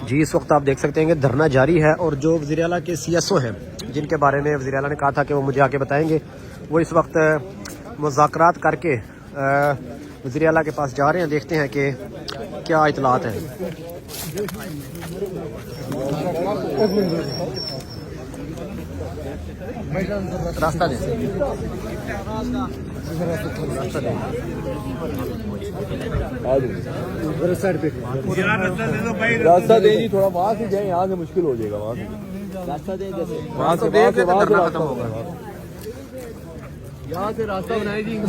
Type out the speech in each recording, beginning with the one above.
جی اس وقت آپ دیکھ سکتے ہیں کہ دھرنا جاری ہے، اور جو وزیر اعلیٰ کے سی ایس او ہیں جن کے بارے میں وزیر اعلیٰ نے کہا تھا کہ وہ مجھے آ کے بتائیں گے، وہ اس وقت مذاکرات کر کے وزیر اعلیٰ کے پاس جا رہے ہیں. دیکھتے ہیں کہ کیا اطلاعات ہیں. راستہ دیں راستہ دیں جی، تھوڑا وہاں سے جائیں، یہاں سے مشکل ہو جائے گا. وہاں سے راستہ دیں، جیسے وہاں سے دھرنا ختم ہوگا. یہاں سے راستہ بنائے جی.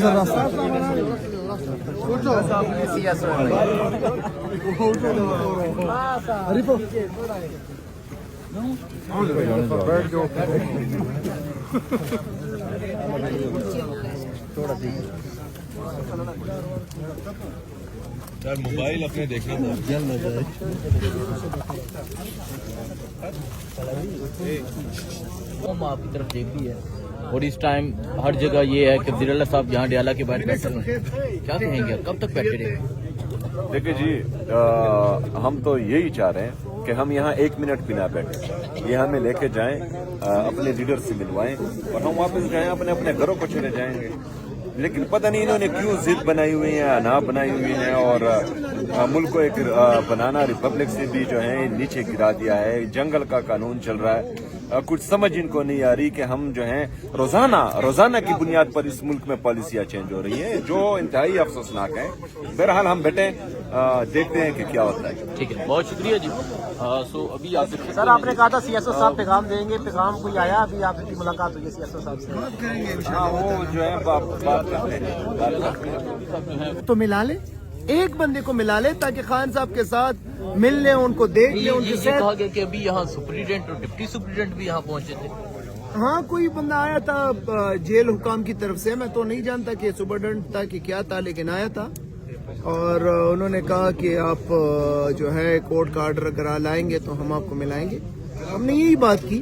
یار موبائل اپنے دیکھنا آپ کی طرف دیکھ بھی ہے، اور اس ٹائم ہر جگہ یہ ہے کہ وزیر اللہ صاحب یہاں ڈیالہ کے باہر بیٹھے ہیں. کیا کہیں گے، کب تک بیٹھے رہے؟ دیکھیں جی، ہم تو یہی چاہ رہے ہیں کہ ہم یہاں 1 منٹ بھی نہ بیٹھیں. یہ ہمیں لے کے جائیں، اپنے لیڈر سے ملوائیں، اور ہم واپس جائیں، اپنے اپنے گھروں کو چلے جائیں گے. لیکن پتہ نہیں انہوں نے کیوں ضد بنائی ہوئی ہے، انا بنائی ہوئی ہے، اور ملک کو ایک بنانا ریپبلک سے بھی جو ہے نیچے گرا دیا ہے. جنگل کا قانون چل رہا ہے. کچھ سمجھ ان کو نہیں آ رہی کہ ہم جو ہیں روزانہ کی بنیاد پر اس ملک میں پالیسیاں چینج ہو رہی ہیں، جو انتہائی افسوسناک ہیں. بہرحال ہم بیٹھے دیکھتے ہیں کہ کیا ہوتا ہے. ٹھیک ہے، بہت شکریہ جی. سو ابھی آپ سر آپ نے کہا تھا سی ایس او صاحب پیغام دیں گے، پیغام کوئی آیا؟ ابھی آپ کی ملاقات ہوئی ہے سی ایس او صاحب سے؟ وہ جو ہے بات کرتے ہیں. تو ملا لے، ایک بندے کو ملا لے تاکہ خان صاحب کے ساتھ مل لیں، ان کو دیکھ لیں، ان کے یہ کہا گیا کہ ابھی یہاں سپرنٹینڈنٹ اور ڈپٹی سپرنٹینڈنٹ بھی یہاں پہنچے تھے. ہاں کوئی بندہ آیا تھا جیل حکام کی طرف سے، میں تو نہیں جانتا کہ سپرنٹینڈنٹ تھا کہ کیا تھا، لیکن آیا تھا اور انہوں نے کہا کہ آپ جو ہے کورٹ کا آرڈر اگر لائیں گے تو ہم آپ کو ملائیں گے. ہم نے یہی بات کی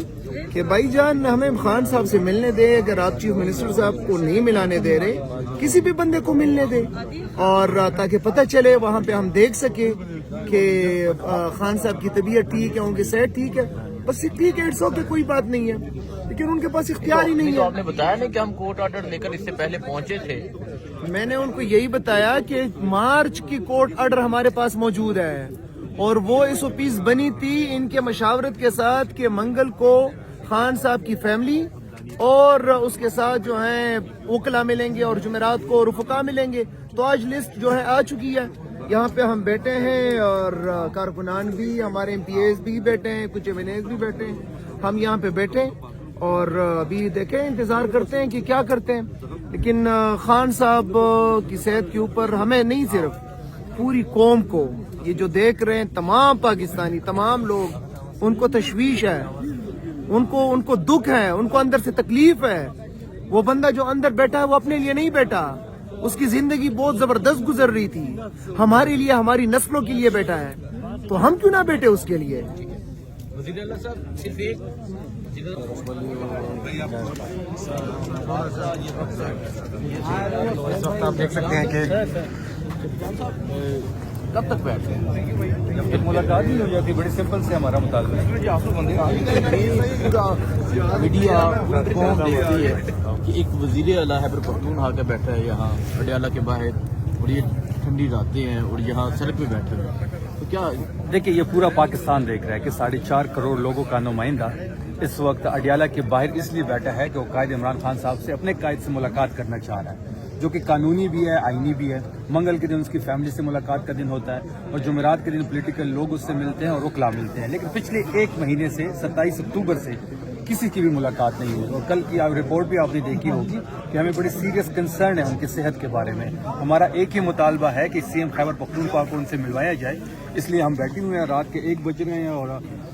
کہ بھائی جان ہمیں خان صاحب سے ملنے دے، اگر آپ چیف منسٹر صاحب کو نہیں ملانے دے رہے کسی بھی بندے کو ملنے دے، اور تاکہ پتہ چلے وہاں پہ ہم دیکھ سکیں کہ خان صاحب کی طبیعت ٹھیک ہے، ان کی صحت ٹھیک ہے، بس ٹھیک ہے، اٹس اوکے، کوئی بات نہیں ہے. لیکن ان کے پاس اختیار ہی نہیں ہے. آپ نے بتایا نہیں کہ ہم کورٹ آرڈر لے کر اس سے پہلے پہنچے تھے. میں نے ان کو یہی بتایا کہ مارچ کی کورٹ آرڈر ہمارے پاس موجود ہے، اور وہ اس پیس بنی تھی ان کے مشاورت کے ساتھ کہ منگل کو خان صاحب کی فیملی اور اس کے ساتھ جو ہیں وکلا ملیں گے، اور جمعرات کو رفقا ملیں گے. تو آج لسٹ جو ہے آ چکی ہے. یہاں پہ ہم بیٹھے ہیں، اور کارکنان بھی، ہمارے ایم پی ایز بھی بیٹھے ہیں، کچھ ایم این ایز بھی بیٹھے ہیں. ہم یہاں پہ بیٹھے اور ابھی دیکھیں، انتظار کرتے ہیں کہ کیا کرتے ہیں. لیکن خان صاحب کی صحت کے اوپر ہمیں نہیں، صرف پوری قوم کو، یہ جو دیکھ رہے ہیں تمام پاکستانی، تمام لوگ، ان کو تشویش ہے، ان کو دکھ ہے، ان کو اندر سے تکلیف ہے. وہ بندہ جو اندر بیٹھا ہے وہ اپنے لیے نہیں بیٹھا، اس کی زندگی بہت زبردست گزر رہی تھی، ہمارے لیے، ہماری نسلوں کے لیے بیٹھا ہے، تو ہم کیوں نہ بیٹھے اس کے لیے. وزیر اللہ صاحب صرف ایک اس وقت آپ دیکھ سکتے ہیں کہ کب تک بیٹھتے ہیں؟ جب تک ملاقات نہیں ہو جاتی، بڑی سمپل سے ہمارا مطالبہ ہے. میڈیا قوم دیکھتی ہے کہ ایک وزیر اعلیٰ خیبر پختونخوا کے بیٹھا ہے یہاں پٹیالہ کے باہر، اور یہ ٹھنڈی راتیں ہیں اور یہاں سڑک پہ بیٹھے ہیں. تو کیا دیکھیں، یہ پورا پاکستان دیکھ رہا ہے کہ 4.5 کروڑ لوگوں کا نمائندہ اس وقت اڈیالہ کے باہر اس لیے بیٹھا ہے کہ وہ قائد عمران خان صاحب سے، اپنے قائد سے ملاقات کرنا چاہ رہا ہے، جو کہ قانونی بھی ہے، آئینی بھی ہے. منگل کے دن اس کی فیملی سے ملاقات کا دن ہوتا ہے، اور جمعرات کے دن پولیٹیکل لوگ اس سے ملتے ہیں اور وکلا ملتے ہیں. لیکن پچھلے 1 مہینے سے 27 اکتوبر سے کسی کی بھی ملاقات نہیں ہوئی. اور کل کی رپورٹ بھی آپ نے دیکھی ہوگی کہ ہمیں بڑی سیریس کنسرن ہے ان کی صحت کے بارے میں. ہمارا ایک ہی مطالبہ ہے کہ سی ایم خیبر پختونخوا کو ان سے ملوایا جائے. اس لیے ہم بیٹھے ہوئے ہیں، رات کے 1 بج رہے ہیں، اور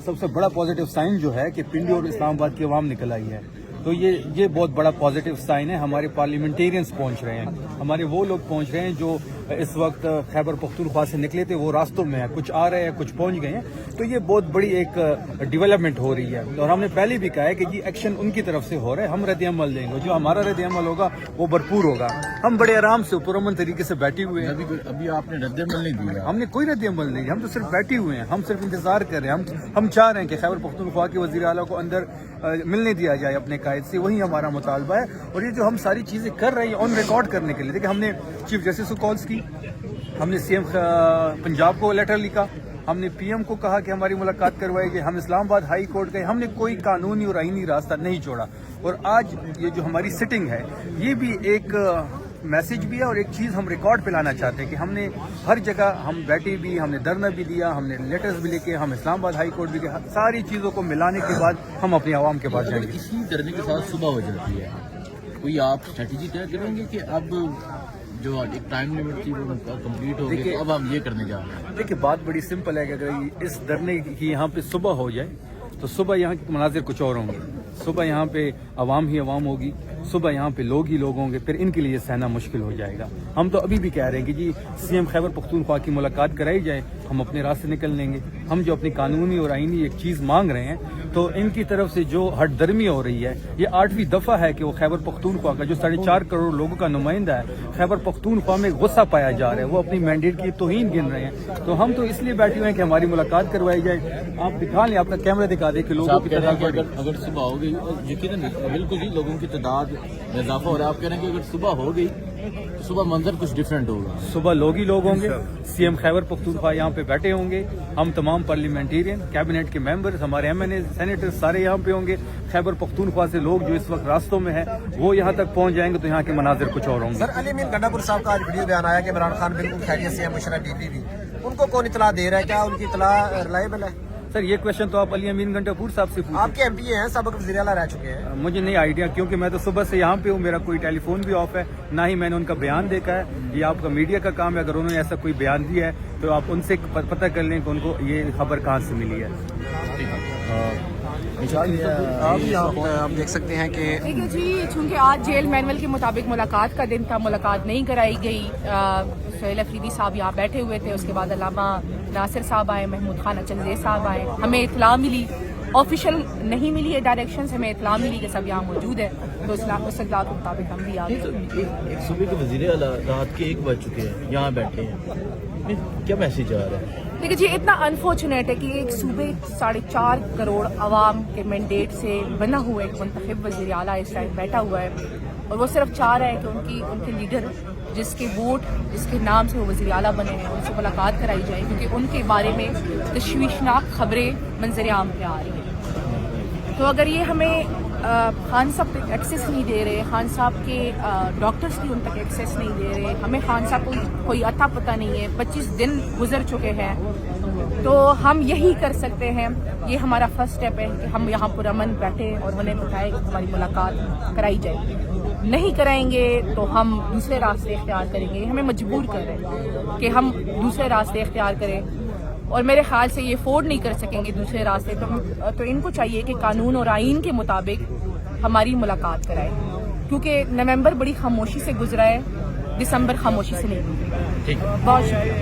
سب سے بڑا پازیٹیو سائن جو ہے کہ پنڈی اور اسلام آباد کی عوام نکل آئی ہے. تو یہ بہت بڑا پازیٹیو سائن ہے. ہمارے پارلیمنٹیرینز پہنچ رہے ہیں، ہمارے وہ لوگ پہنچ رہے ہیں جو इस वक्त खैबर पख्तूनख्वा से निकले थे, वो रास्तों में है, कुछ आ रहे हैं, कुछ पहुंच गए हैं। तो ये बहुत बड़ी एक डेवलपमेंट हो रही है और हमने पहले भी कहा है कि जी एक्शन उनकी तरफ से हो रहा है, हम रद्द-ए-अमल देंगे, जो हमारा रद्द-ए-अमल होगा वो भरपूर होगा। हम बड़े आराम से पुरअमन तरीके से बैठे हुए हैं। अभी आपने रद्द-ए-अमल नहीं दिया। हमने कोई रद्द-ए-अमल नहीं दिया, हम तो सिर्फ बैठे हुए हैं, हम सिर्फ इंतजार कर रहे हैं। हम चाह रहे हैं कि खैबर पख्तूनख्वा के वज़ीर आला को अंदर मिलने दिया जाए अपने कायद से, वही हमारा मुतालबा है। और ये जो हम सारी चीज़ें कर रहे हैं ऑन रिकॉर्ड करने के लिए, देखिए हमने चीफ जस्टिस को कॉल्स की, हमने सीएम पंजाब को लेटर लिखा, हमने पीएम को कहा कि हमारी मुलाकात करवाई जाए, हम इस्लामाबाद हाई कोर्ट गए, हमने कोई कानूनी और आईनी रास्ता नहीं छोड़ा। और आज ये जो हमारी सिटिंग है ये भी एक मैसेज भी है और एक चीज़ हम रिकॉर्ड पे लाना चाहते हैं कि हमने हर जगह हम बैठे भी, हमने धरना भी दिया, हमने लेटर्स भी लिखे, हम इस्लामाबाद हाई कोर्ट भी गए, सारी चीज़ों को मिलाने के बाद हम अपनी आवाम के पास जाएंगे। इसी धरने के साथ सुबह हो जाती है, कोई आप स्ट्रेटेजी तय करेंगे कि अब जो एक टाइम लिमिट थी वो कंप्लीट हो गई, तो अब हम ये करने जा रहे हैं? देखिए बात बड़ी सिंपल है कि अगर इस धरने की यहाँ पे सुबह हो जाए तो सुबह यहाँ के मनाजिर कुछ और होंगे, सुबह यहाँ पे अवाम ही अवाम होगी, सुबह यहाँ पे लोग ही लोग होंगे, फिर इनके लिए सहना मुश्किल हो जाएगा। हम तो अभी भी कह रहे हैं कि जी सीएम खैबर पख्तूनख्वा की मुलाकात कराई जाए, हम अपने रास्ते निकल लेंगे। हम जो अपनी कानूनी और आईनी एक चीज़ मांग रहे हैं तो इनकी तरफ से जो हटदर्मी हो रही है, ये 8वीं दफ़ा है कि वो खैबर पख्तूनख्वा का जो 4.5 करोड़ लोगों का नुमाइंदा है खैबर पख्तूनख्वा में गुस्सा पाया जा रहा है, वो अपनी मैंडेट की तौहीन गिन रहे हैं। तो हम तो इसलिए बैठे हुए हैं कि हमारी मुलाकात करवाई जाए। आप दिखा लें, अपना कैमरा दिखा दें कि लोगों की तादाद बढ़ी। अगर सुबह हो गई, यकीनन बिल्कुल जी लोगों की तादाद में इजाफा हो रहा है, आप कह रहे हैं कि अगर सुबह हो गई तो सुबह मंजर कुछ डिफरेंट होगा, सुबह लोग ही लोग होंगे, सीएम खैबर पख्तूनख्वा यहाँ पे बैठे होंगे, हम तमाम पार्लियामेंटेरियन कैबिनेट के मेंबर्स, हमारे एमएनए सेनेटर सारे यहाँ पे होंगे। खैबर पख्तूनख्वा से लोग जो इस वक्त रास्तों में है वो यहाँ तक पहुँच जाएंगे तो यहाँ के मनाजिर कुछ और होंगे। सर अली अमीन गंडापुर साहब का आज वीडियो बयान आया कि इमरान खान बिल्कुल खैरियत से है, मुशर्रफ बीबी भी, उनको कौन इतला दे रहा है, क्या उनकी इतला रिलायबल है? सर ये क्वेश्चन तो आप अली अमीन गंडापुर साहब से पूछिए, आपके एमपी हैं, सबक वज़ीर आला रह चुके हैं। मुझे नहीं आइडिया, क्योंकि मैं तो सुबह से यहाँ पे हूँ, मेरा कोई टेलीफोन भी ऑफ है, ना ही मैंने उनका बयान देखा है। ये आपका मीडिया का काम है, अगर उन्होंने ऐसा कोई बयान दिया है तो आप उनसे पता कर लें कि उनको ये खबर कहाँ से मिली है। आप देख सकते हैं कि देखिए जी, चूँकि आज जेल मैनुअल के मुताबिक मुलाकात का दिन था, मुलाकात नहीं कराई गई। सुहेल अफरीदी साहब यहाँ बैठे हुए थे, उसके बाद अल्लामा नासिर साहब आए, महमूद खान अचंज़े साहब आए, हमें इतला मिली, ऑफिशियल नहीं मिली है डायरेक्शन, हमें इतला मिली कि सब यहाँ मौजूद है, तो उस इतला के मुताबिक हम भी आ गए। एक सूबे के वज़ीर आला रात के 1 बज चुके हैं, यहाँ बैठे हैं, क्या मैसेज आ रहा है? देखिए जी, इतना अनफॉर्चुनेट है कि एक सूबे 4.5 करोड़ आवाम के मैंडेट से बना हुआ एक मुंतखब वज़ीर आला इस टाइम बैठा हुआ है और वो सिर्फ चाह रहा है कि उनके लीडर जिसके वोट जिसके नाम से वो वज़ीर आला बने हैं उनसे मुलाकात कराई जाए, क्योंकि उनके बारे में तशवीशनाक खबरें मंजर आम पे आ रही हैं। तो अगर ये हमें खान साहब तक एक्सेस नहीं दे रहे, खान साहब के डॉक्टर्स भी उन तक एक्सेस नहीं दे रहे, हमें खान साहब को कोई अता पता नहीं है, 25 दिन गुजर चुके हैं, तो हम यही कर सकते हैं, ये हमारा फर्स्ट स्टेप है कि हम यहाँ पुरअमन बैठे और उन्हें बताएं कि हमारी मुलाकात कराई जाए। नहीं कराएंगे तो हम दूसरे रास्ते इख्तियार करेंगे, हमें मजबूर कर रहे हैं कि हम दूसरे रास्ते इख्तियार करें और मेरे ख्याल से ये अफोर्ड नहीं कर सकेंगे दूसरे रास्ते, तो इनको चाहिए कि कानून और आईन के मुताबिक हमारी मुलाकात कराए, क्योंकि नवंबर बड़ी खामोशी से गुजरा है, दिसंबर खामोशी से नहीं गुजरा। ठीक है, बहुत शुक्रिया।